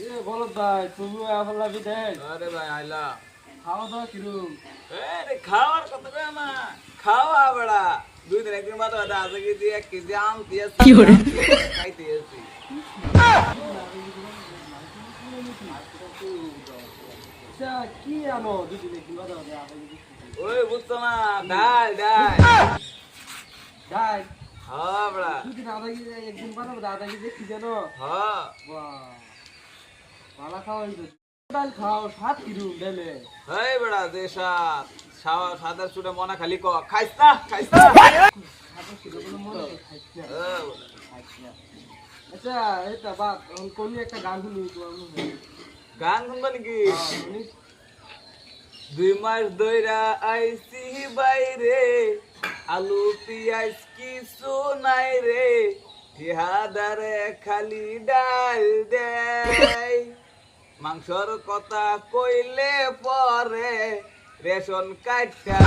এ বলো ভাই তুমি আফলা বিদেশ আরে ভাই আইলা খাওয়া দাওয়া কিরম আরে খাওয়ার কথা কই না খাওয়া বড়া দুই দিন একদিন বাদ বাদ আজকে কি দিয়ে 1 কেজি আম দিয়েছি কি করে খাইতে এসেছি আচ্ছা কি আনো দুদিনে কি বাদা হবে আগে ওই বুঝছো না ডাল ডাল যাই হ্যাঁ বড়া দুদিন আধা কেজি একদিন বাদা হবে আধা কেজি কি জানো হ্যাঁ বাহ ভালো খাওয়া হইছে ডাল খাও সাত কিরম ডালে এই বড়া যে সাদার চুড়ে মনা খালি খাইছ না সাত কিরম বলে মনে খাইছ না হ্যাঁ খাইছ না আচ্ছা এটা বাদ কোন একটা গান শুনি তোমার মুখে গান শুনবা নাকি শুনি 2 মাস ধইরা আইছি বাইরে আলু পিয়াজ কিছু নাই রে ঠিহাদারে খালি ডাল দেয় মাংসর কথা কইলে পরে রেশন কাটটা